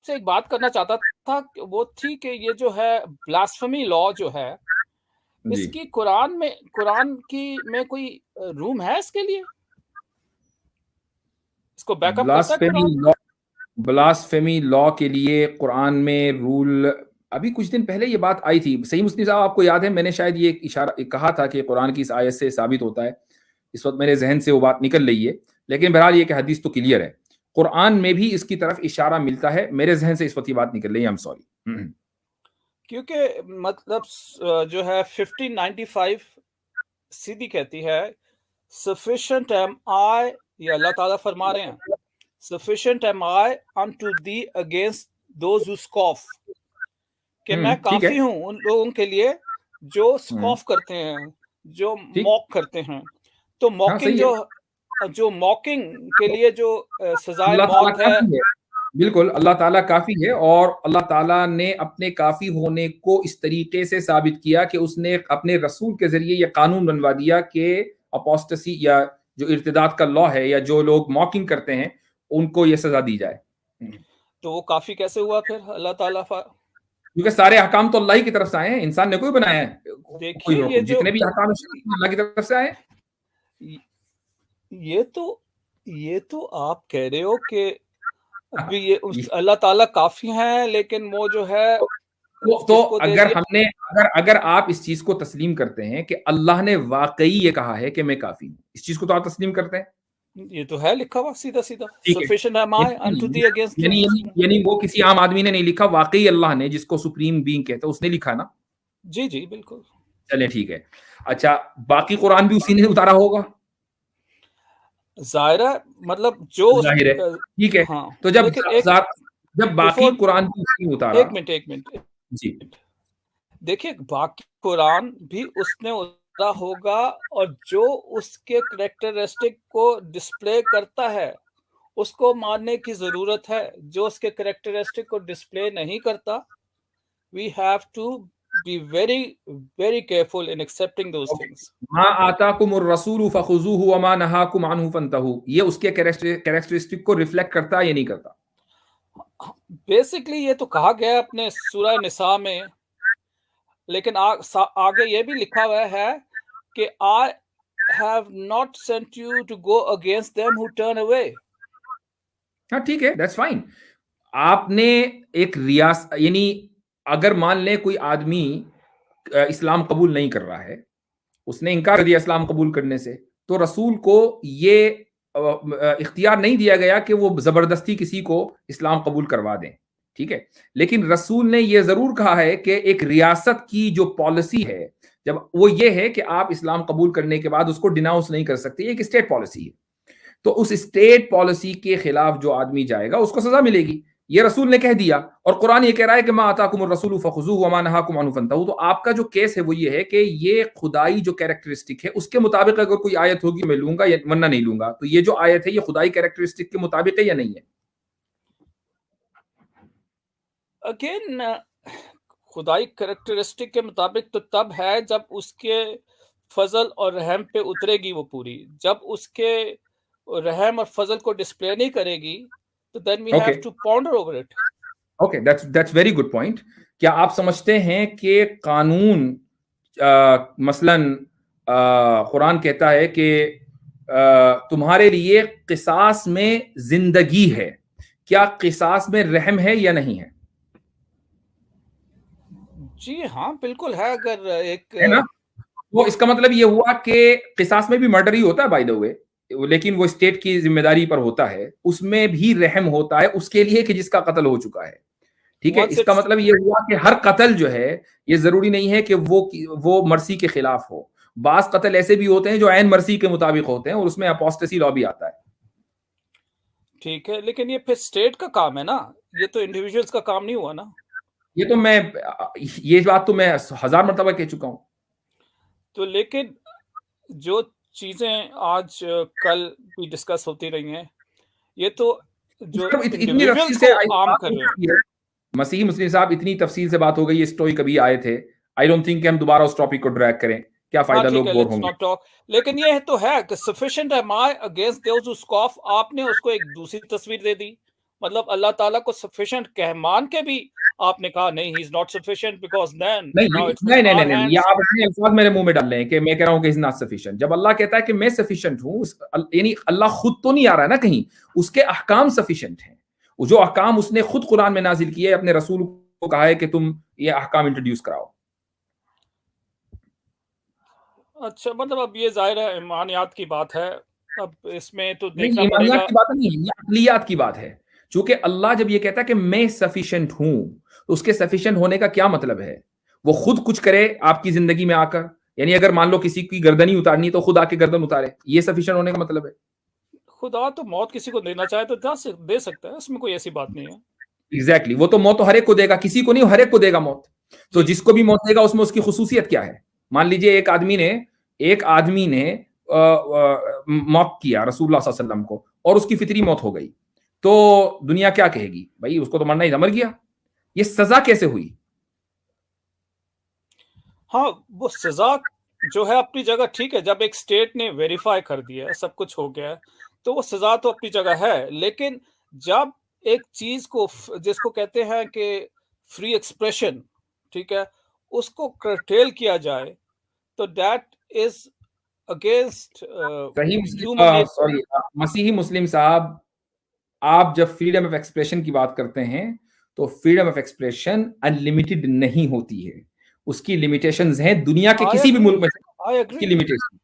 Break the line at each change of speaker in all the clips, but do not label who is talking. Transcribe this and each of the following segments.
आपसे एक बात करना चाहता था, वो थी कि ये जो है ब्लास्फेमी लॉ जो है,
जी
इसकी कुरान की में कोई रूम है इसके लिए? इसको बैकअप करता है
blasphemy
Quran?
Law blasphemy law के लिए कुरान में रूल अभी कुछ दिन पहले ये बात आई थी। सही मुस्लिम साहब, आपको याद है मैंने शायद ये कहा था कि कुरान की इस आयत से साबित होता है। इस वक्त मेरे जहन से वो बात निकल रही है, लेकिन बहरहाल ये कि हदीस तो क्लियर है, कुरान में भी इसकी तरफ इशारा मिलता है। मेरे जहन से इस वक्त ये बात निकल रही है। I am sorry.
क्योंकि मतलब जो है 1595 सीधी कहती है, सफिशिएंट एम आई, ये अल्लाह ताला फरमा रहे हैं, sufficient am I unto thee against those who scoff, कि मैं
ठीक है।
काफी हूं उन लोगों के लिए जो
हम्म,
स्कॉफ करते हैं, जो
ठीक।
मॉक करते हैं। तो
हाँ,
मॉकिंग
सही है।
जो मॉकिंग के लिए जो सजाए
अल्लाह ताला
मौत है।
काफी है। बिल्कुल, अल्लाह ताला काफी है, और अल्लाह ताला ने अपने काफी होने को इस तरीके से साबित किया कि उसने अपने रसूल के जरिए यह कानून बनवा दिया कि अपोस्टेसी या जो इर्तिदाद का लॉ है, या जो लोग मॉकिंग करते हैं, उनको यह सजा दी जाए।
तो वो काफी कैसे हुआ फिर अल्लाह ताला
क्योंकि सारे हकाम तो अल्लाह ही की तरफ से आए हैं, इंसान ने कोई बनाया है कोई
देखिए ये
हुक्म।
जो
जितने भी हकाम अल्लाह की तरफ से आए।
ये तो आप कह रहे हो कि अभी ये अल्लाह ताला काफी हैं, लेकिन वो जो है
तो
किसको दे
अगर
दिया?
हमने अगर अगर आप इस चीज को तस्लीम करते हैं कि अल्लाह ने वाकई ये कहा है कि मैं काफी हूं, इस चीज को तो आप तस्लीम करते हैं।
ये तो है लिखा हुआ सीधा सीधा,
ठीक है।
Sufficient am I unto thee against
यानी
दोस।
यानी यानी वो किसी आम आदमी ने नहीं लिखा, वाकई अल्लाह ने, जिसको सुप्रीम बीइंग कहते हैं, उसने लिखा ना।
जी जी बिल्कुल।
चले ठीक है। अच्छा, बाकी कुरान भी उसी ने उतारा होगा।
जाहिरा मतलब जो
जाहिर है। ठीक है।
हाँ,
तो जब
लेकिन एक
जब बाकी
बिफोर,
कुरान भी उसी ने उतारा।
एक मिनट
जी।
देखिए, बाकी कुरान भी उसने उतारा होगा, और जो उसके करेक्टरिस्टिक को डिस्प्ले करता है उसको मानने की जरूरत है। जो उसके करेक्टरिस्टिक को डिस्प्ले नहीं करता, we have to be very careful in accepting those
okay.
things.
मा आताकुमुर रसूलु फखुजूहु व मा नहाकुम अन्हु फंतहु, ये उसके कैरेक्टरिस्टिक को रिफ्लेक्ट करता है या नहीं करता?
बेसिकली ये तो कहा गया है अपने सूरह निसा में, लेकिन आगे ये भी लिखा हुआ है कि I have not sent you to go against them who turn away.
हाँ, ठीक है, दैट्स फाइन। आपने एक रियास यानी अगर मान लें कोई आदमी इस्लाम कबूल नहीं कर रहा है, उसने इनकार कर दिया इस्लाम कबूल करने से, तो रसूल को ये इख्तियार नहीं दिया गया कि वो जबरदस्ती किसी को इस्लाम कबूल करवा दें। ठीक है। लेकिन रसूल ने यह जरूर कहा है कि एक रियासत की जो पॉलिसी है, जब वो ये है कि आप इस्लाम कबूल करने के बाद उसको डिनाउंस नहीं कर सकते, एक स्टेट पॉलिसी है। तो उस स्टेट पॉलिसी के खिलाफ जो आदमी जाएगा उसको सजा मिलेगी, ये रसूल ने कह दिया। और कुरान ये कह रहा है कि मा आताकुमुर रसूलु फखुजूहु व मा नहाकुम अन्हु फंतहु। तो आपका जो केस है वो ये है कि ये खुदाई जो कैरेक्टरिस्टिक है उसके मुताबिक अगर कोई आयत होगी मैं लूंगा, या वरना नहीं लूंगा। तो ये जो आयत है ये खुदाई कैरेक्टरिस्टिक के मुताबिक है या नहीं है?
अगेन खुदाई करेक्टरिस्टिक के मुताबिक तो तब है जब उसके फजल और रहम पे उतरेगी वो पूरी। जब उसके रहम और फजल को डिस्प्ले नहीं करेगी, तो then we have
okay,
to ponder over it.
Okay, that's very good point. क्या आप समझते हैं कि कानून मसलन कुरान कहता है कि तुम्हारे लिए किसास में जिंदगी है, क्या किसास में रहम है या नहीं है?
जी हाँ, बिल्कुल है। अगर एक
है ना? वो इसका मतलब ये हुआ कि किसास में भी मर्डर ही होता है बाय द वे, लेकिन वो स्टेट की जिम्मेदारी पर होता है। उसमें भी रहम होता है उसके लिए कि जिसका कत्ल हो चुका है। ठीक है।
वंस
इसका
इट्स
मतलब ये हुआ कि हर कत्ल जो है, ये जरूरी नहीं है कि वो मर्सी के खिलाफ हो। बास कत्ल ऐसे भी होते हैं जो ऐन मर्सी के मुताबिक होते हैं, और उसमें अपोस्टेसी लॉ भी आता है।
ठीक है, लेकिन ये फिर स्टेट का काम है ना, ये तो इंडिविजुअल्स का काम नहीं हुआ ना।
ये बात तो मैं 1000 मरतबा कह चुका हूं।
तो लेकिन जो चीजें आज कल भी डिस्कस होती रही हैं, ये तो जो
इतनी तफसील
इंडिविजुअल्स
से
को आर्म
बात
कर
हो
रहे हैं।
चुकी है। मसीही मुस्लिम साहब, इतनी तफसील से बात हो गई, इस टॉपिक कभी आए थे। आई डोंट थिंक कि हम दोबारा उस टॉपिक को ड्रैग करें। क्या
हाँ
फायदा,
ठीक
लोग
है,
बोर
लेट्स
होंगे।
Not talk. लेकिन ये तो है कि sufficient am I against those who scoff. आपने उसको एक दूसरी तस्वीर दे दी, मतलब अल्लाह ताला को सफिशिएंट कह मान के भी आपने कहा नहीं, he is not sufficient because then
नहीं
नाउ इट्स इन
नहीं नहीं नहीं
आवर
नहीं, ये
हैंड्स।
आप अपने अल्फाज मेरे मुंह में डाल रहे हैं कि मैं कह रहा हूं कि इज नॉट सफिशिएंट। जब अल्लाह कहता है कि मैं सफिशिएंट हूं, यानी अल्लाह खुद तो नहीं आ रहा है ना कहीं, उसके अहकाम सफिशिएंट हैं। वो जो अहकाम उसने खुद कुरान में नाजिल किए, अपने रसूल को कहा है कि तुम ये अहकाम इंट्रोड्यूस कराओ।
अच्छा, मतलब अब ये जाहिर है ईमानियात की बात है, अब इसमें तो
नहीं,
देखना
ईमानियात
पड़ेगा।
की बात नहीं है, ये अकलियात की बात है। चूंकि अल्लाह जब ये कहता है कि मैं सफिशिएंट हूं, तो उसके सफिशिएंट होने का क्या मतलब है? वो खुद कुछ करे आपकी जिंदगी में आकर, यानी अगर मान लो किसी की गर्दन ही उतारनी तो खुद आके गर्दन उतारे, ये सफिशिएंट होने का मतलब है?
खुदा तो मौत किसी को देना चाहे तो दे सकता है, इसमें कोई ऐसी बात नहीं है।
एग्जैक्टली, वो तो मौत तो हर एक को देगा, किसी को नहीं, हर एक को देगा मौत। तो
जी।
जिसको भी मौत देगा उसमें उसकी खुसूसियत क्या है? मान लीजिए एक आदमी ने मौत किया रसूलुल्लाह सल्लल्लाहु अलैहि वसल्लम को, और उसकी फितरी मौत हो गई, तो दुनिया क्या कहेगी? भाई उसको तो मरना ही था, मर गया। ये सजा कैसे हुई?
हाँ, वो सजा जो है अपनी जगह ठीक है, जब एक स्टेट ने वेरीफाई कर दिया है, सब कुछ हो गया है, तो वो सजा तो अपनी जगह है। लेकिन जब एक चीज को जिसको कहते हैं कि फ्री एक्सप्रेशन, ठीक है, उसको कर्टेल किया जाए, तो दैट इज अगेंस्ट
सही
ह्यूमन नेचर।
सॉरी, मसीही मुस्लिम साहब, आप जब फ्रीडम ऑफ एक्सप्रेशन की बात करते हैं, तो फ्रीडम ऑफ एक्सप्रेशन अनलिमिटेड नहीं होती है, उसकी लिमिटेशंस हैं। दुनिया के
आई
किसी भी
एग्री,
मुल्क में
आई
उसकी
एग्री।
लिमिटेशन,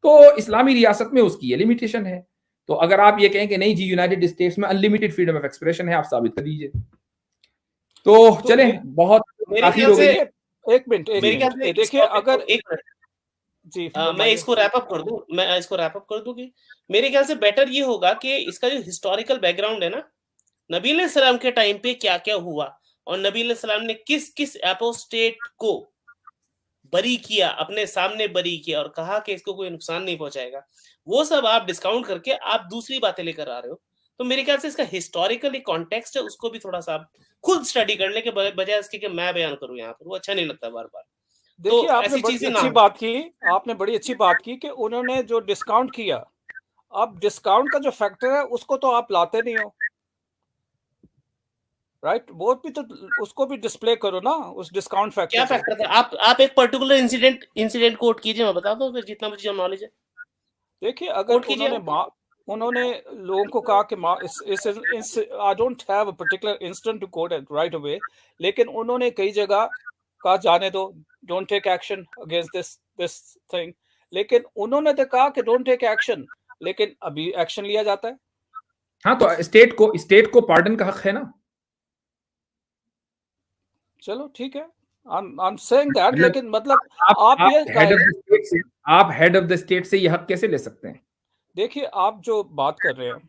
तो इस्लामी रियासत में उसकी ये लिमिटेशन है। तो अगर आप ये कहें कि नहीं जी यूनाइटेड स्टेट्स में अनलिमिटेड फ्रीडम ऑफ एक्सप्रेशन है, आप साबित कर दीजिए। तो
तो
चले,
ये
बहुत
मेरे
ताखीर
ख्याल
हो
से
गई।
देखिए, एक मिनट, एक
मेरे ख्याल
मिनट,
से इस
देखिए
टॉपिक को
अगर
एक मिनट
जी
मैं
फरमाइए।
इसको रैप अप कर दूं, मैं इसको रैप अप कर दूं कि मेरे ख्याल से बेटर ये होगा कि इसका जो हिस्टोरिकल बैकग्राउंड है ना, नबी अलैहिस्सलाम के टाइम पे क्या क्या हुआ और नबी अलैहिस्सलाम ने किस किस एपोस्टेट को बरी किया, अपने सामने बरी किया और कहा कि इसको कोई नुकसान नहीं पहुंचाएगा, वो सब आप डिस्काउंट करके आप दूसरी बातें लेकर आ रहे हो। तो मेरे ख्याल से इसका हिस्टोरिकल एक कॉन्टेक्स्ट है, उसको भी थोड़ा सा आप खुद स्टडी करने के बजाय इसके कि मैं बयान करूं यहाँ पर, वो अच्छा नहीं लगता बार बार।
देखिए,
तो
आपने
ऐसी
बड़ी
चीजें ना
अच्छी
हो।
बात की, आपने बड़ी अच्छी बात की कि उन्होंने जो डिस्काउंट किया, अब डिस्काउंट का जो फैक्टर है उसको तो आप लाते नहीं हो, राइट? वो भी तो उसको भी डिस्प्ले करो ना, उस डिस्काउंट
क्या
फैक्टर को।
फैक्टर था? आप एक पर्टिकुलर इंसिडेंट कोट कीजिए, मैं बता दूं फिर जितना मुझे नॉलेज है।
देखिए, अगर
कोट कीजिए आप।
उन्होंने लोगों को कहा कि इस I don't have a particular instant to quote it right away, लेकिन उन्होंने कई जगह कहा जाने दो, don't take action against this thing, लेकिन उन्होंने तो कहा कि डोंट टेक एक्शन, लेकिन अभी एक्शन लिया जाता है।
हाँ, तो स्टेट को पार्डन का हक है ना।
चलो ठीक है, I'm saying that,
मतलब
लेकिन मतलब
आप
आप
आप
ये
हेड ऑफ द स्टेट से आप हेड ऑफ द स्टेट से ये हक कैसे ले सकते हैं?
देखिए, आप जो बात कर रहे हैं,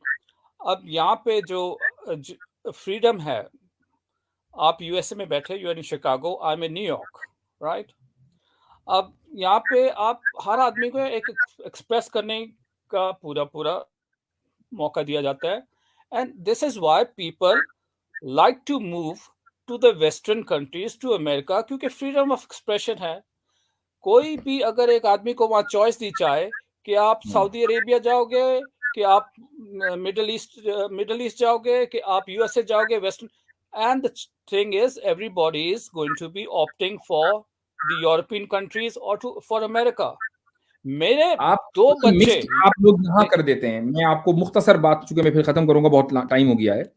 अब यहाँ पे जो फ्रीडम है, आप यूएसए में बैठे, you are in Chicago, I am in New York, right? अब यहाँ पे आप हर आदमी को एक एक्सप्रेस करने का पूरा पूरा मौका दिया जाता है, and this is why people like to move to the western countries, to America, क्योंकि फ्रीडम ऑफ एक्सप्रेशन है। कोई भी अगर एक आदमी को वहाँ चॉइस दी जाए कि आप सऊदी अरेबिया जाओगे, कि आप मिडल ईस्ट जाओगे, कि आप यूएसए जाओगे, western, and the thing is everybody is going to be opting for the European countries और टू फॉर अमेरिका। मेरे
आप
दो बच्चे,
मिक्स आप लोग यहाँ कर देते हैं। मैं आपको मुख्तसर बात, चूंकि मैं फिर खत्म करूंगा, बहुत टाइम हो गया है,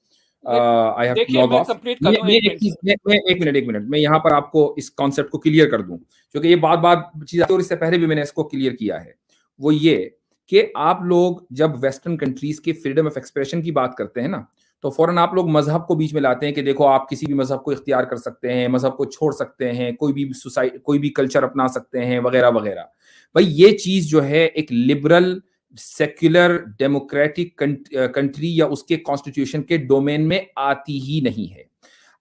आई हैव टू
देखिए
लॉग
मैं
ऑफ।
कंप्लीट कर दूं, एक मिनट।
एक मिनट मैं यहाँ पर आपको इस कॉन्सेप्ट को क्लियर कर दूं, क्योंकि ये बात बात चीज आती है और इससे पहले भी मैंने इसको क्लियर किया है। वो ये कि आप लोग जब वेस्टर्न कंट्रीज के फ्रीडम ऑफ एक्सप्रेशन की बात करते हैं ना, तो फौरन आप लोग मजहब को बीच में लाते हैं कि देखो आप किसी भी मजहब को इख्तियार कर सकते हैं, मजहब को छोड़ सकते हैं, कोई भी कल्चर अपना सकते हैं, वगैरह वगैरह। भाई ये चीज जो है एक लिबरल सेक्युलर डेमोक्रेटिक कंट्री या उसके कॉन्स्टिट्यूशन के डोमेन में आती ही नहीं है।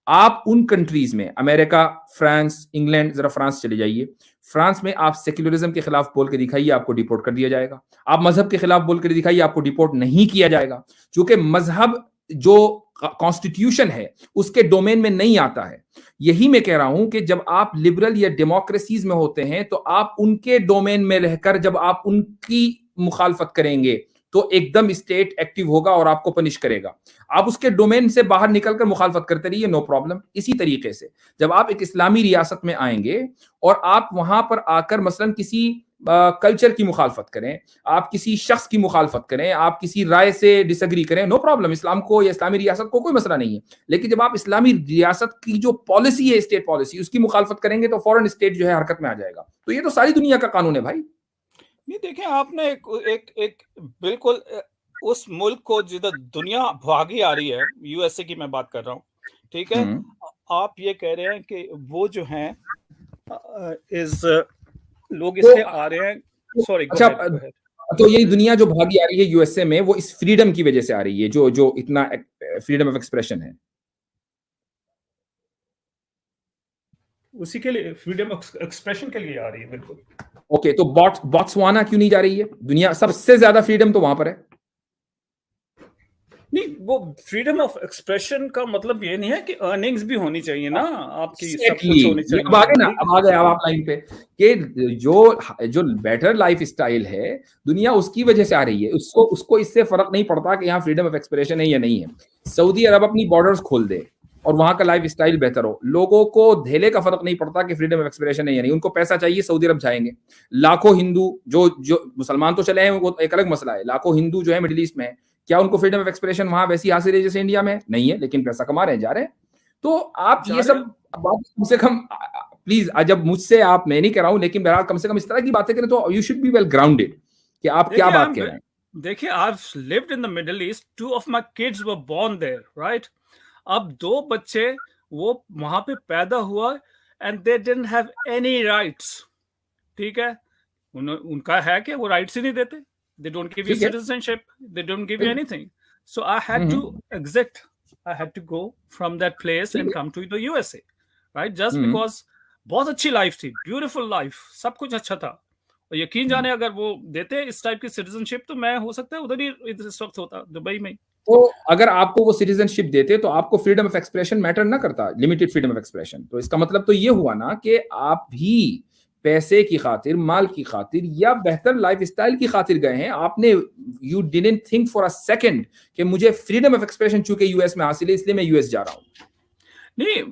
आप उन कंट्रीज में, अमेरिका, फ्रांस, इंग्लैंड, जरा फ्रांस चले जाइए, फ्रांस में आप सेक्युलरिज्म के खिलाफ बोल के दिखाइए, आपको डिपोर्ट कर दिया जाएगा। आप मजहब के खिलाफ बोल कर दिखाइए, आपको डिपोर्ट नहीं किया जाएगा, क्योंकि मजहब जो कॉन्स्टिट्यूशन है उसके डोमेन में नहीं आता है। यही मैं कह रहा हूं कि जब आप लिबरल या डेमोक्रेसीज में होते हैं, तो आप उनके डोमेन में रहकर जब आप उनकी मुखालफत करेंगे, तो एकदम स्टेट एक्टिव होगा और आपको पनिश करेगा। आप उसके डोमेन से बाहर निकलकर मुखालफत करते रहिए, नो प्रॉब्लम। इसी तरीके से जब आप एक इस्लामी रियासत में आएंगे और आप वहां पर आकर मसलन किसी कल्चर की मुखालफत करें, आप किसी शख्स की मुखालफत करें, आप किसी राय से डिसएग्री करें, नो प्रॉब्लम। इस्लाम को या इस्लामी रियासत को कोई मसला नहीं है। लेकिन जब आप इस्लामी रियासत की जो पॉलिसी है, स्टेट पॉलिसी, उसकी मुखालफत करेंगे तो फौरन स्टेट जो है हरकत में आ जाएगा। तो ये तो सारी दुनिया का कानून है भाई।
नहीं, देखिए आपने एक बिल्कुल उस मुल्क को जिधर दुनिया भागी आ रही है, यूएसए की मैं बात कर रहा हूँ, ठीक है। आप ये कह रहे हैं कि वो जो हैं इस लोग इसलिए आ रहे हैं, सॉरी
अच्छा, तो यही दुनिया जो भागी आ रही है यूएसए में, वो इस फ्रीडम की वजह से आ रही है, जो इतना फ्रीडम ऑफ एक्सप्रेशन है,
उसी के लिए, फ्रीडम ऑफ एक्सप्रेशन के लिए आ रही है, बिल्कुल।
ओके, तो बोट्सवाना क्यों नहीं जा रही है? दुनिया सबसे ज्यादा फ्रीडम तो वहां पर है।
नहीं, वो फ्रीडम ऑफ एक्सप्रेशन का मतलब ये नहीं है कि अर्निंग्स भी होनी चाहिए ना, आपकी सब कुछ होनी चाहिए।
अब आ गए ना, अब आ गए आप लाइन पे कि जो बेटर लाइफ स्टाइल है दुनिया उसकी वजह से आ रही है। उसको इससे फर्क नहीं पड़ता कि यहाँ फ्रीडम ऑफ एक्सप्रेशन है या नहीं है। सऊदी अरब अपनी बॉर्डर्स खोल दे और वहां का लाइफ स्टाइल बेहतर हो, लोगों को धेले का फर्क नहीं पड़ता कि फ्रीडम ऑफ एक्सप्रेशन है या नहीं। उनको पैसा चाहिए, सऊदी अरब जाएंगे। लाखों हिंदू, जो मुसलमान तो चले हैं, वो एक अलग मसला है। लाखों हिंदू जो है मिडिल ईस्ट में, क्या उनको फ्रीडम ऑफ एक्सप्रेशन वहां वैसी हासिल है जैसे इंडिया में? नहीं है, लेकिन पैसा कमा रहे हैं, जा रहे हैं। तो आप ये सब बात कम से कम प्लीज, जब मुझसे आप, मैं नहीं कह रहा हूं, लेकिन बहरहाल कम से कम इस तरह की बातें करें तो you should be well grounded कि आप क्या बात कह रहे हैं।
देखिए, I've lived in the Middle East. 2 of my kids were born there, right? अब 2 बच्चे वो वहां पे पैदा हुआ and they didn't have any rights, ठीक है। उनका है कि वो राइट्स ही नहीं देते। They don't give you citizenship. They don't give you anything. So I had to exit. I had to go from that place and come to the USA, right? Just because बहुत अच्छी life थी, beautiful life, सब कुछ अच्छा था। और यकीन जाने अगर वो देते इस टाइप की सिटीजनशिप तो मैं हो सकता है उधर ही इस वक्त होता, दुबई में।
तो अगर आपको वो सिटीजनशिप देते तो आपको फ्रीडम ऑफ एक्सप्रेशन मैटर ना करता, लिमिटेड फ्रीडम ऑफ एक्सप्रेशन। तो इसका मतलब तो ये हुआ ना कि आप भी पैसे की खातिर, माल की खातिर या बेहतर लाइफ स्टाइल की खातिर गए हैं। आपने, you didn't think for a second कि मुझे फ्रीडम ऑफ एक्सप्रेशन चूंकि यूएस में हासिल है इसलिए मैं यूएस जा रहा हूं।
नहीं,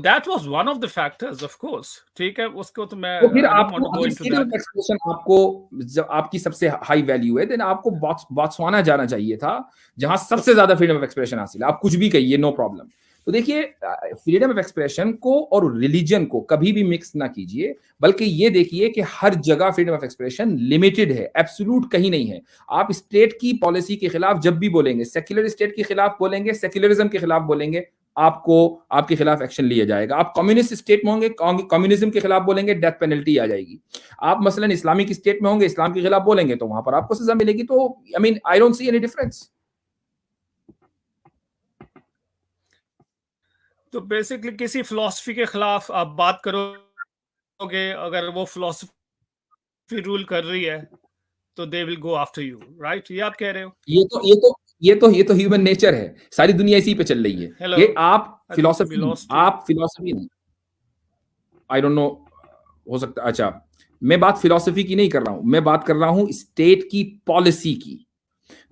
that was one of the factors, of course, ठीक है। उसको तो मैं,
तो फिर आपको फ्रीडम ऑफ एक्सप्रेशन, आपको जब आपकी सबसे हाई वैल्यू है, देन आपको बोत्सवाना जाना चाहिए था जहां सबसे ज्यादा फ्रीडम ऑफ एक्सप्रेशन हासिल है। आप कुछ भी कहिए, नो प्रॉब्लम। तो देखिए, फ्रीडम ऑफ एक्सप्रेशन को और रिलीजन को कभी भी मिक्स ना कीजिए, बल्कि ये देखिए कि हर जगह फ्रीडम ऑफ एक्सप्रेशन लिमिटेड है, एब्सोल्यूट कहीं नहीं है। आप स्टेट की पॉलिसी के खिलाफ जब भी बोलेंगे, सेक्युलर स्टेट के खिलाफ बोलेंगे, सेक्युलरिज्म के खिलाफ बोलेंगे, आपको आपके खिलाफ एक्शन लिया जाएगा। आप कम्युनिस्ट स्टेट में होंगे, कम्युनिज्म के खिलाफ बोलेंगे, डेथ पेनल्टी आ जाएगी। आप मसलन इस्लामिक स्टेट में होंगे, इस्लाम के खिलाफ बोलेंगे तो वहां पर आपको सजा मिलेगी। तो I mean, I don't see any difference.
तो बेसिकली किसी फिलॉसफी के खिलाफ आप बात करोगे, अगर वो फिलॉसफी रूल कर रही है तो they will go after you, right? ये आप कह रहे हो?
ये तो ह्यूमन नेचर है, सारी दुनिया इसी पे चल रही है कि आप फिलॉसफी नहीं, आई डोंट नो, हो सकता, अच्छा, मैं बात फिलॉसफी की नहीं कर रहा हूं, मैं बात कर रहा हूं स्टेट की पॉलिसी की।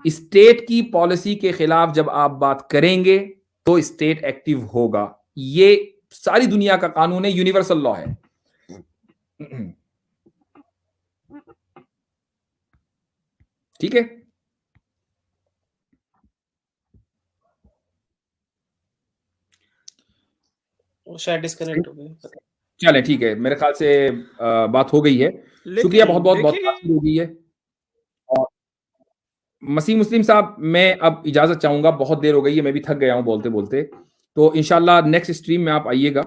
स्टेट की पॉलिसी के खिलाफ जब आप बात करेंगे तो स्टेट एक्टिव होगा। ये सारी दुनिया का कानून है, यूनिवर्सल लॉ है। ठीक है,
शायद डिस्कनेक्ट हो गए।
चले, ठीक है, मेरे ख्याल से बात हो गई है। शुक्रिया, बहुत बहुत बहुत हो गई है। और मसीह मुस्लिम साहब, मैं अब इजाजत चाहूंगा, बहुत देर हो गई है, मैं भी थक गया हूं बोलते बोलते। तो इंशाल्लाह नेक्स्ट स्ट्रीम में आप आइएगा।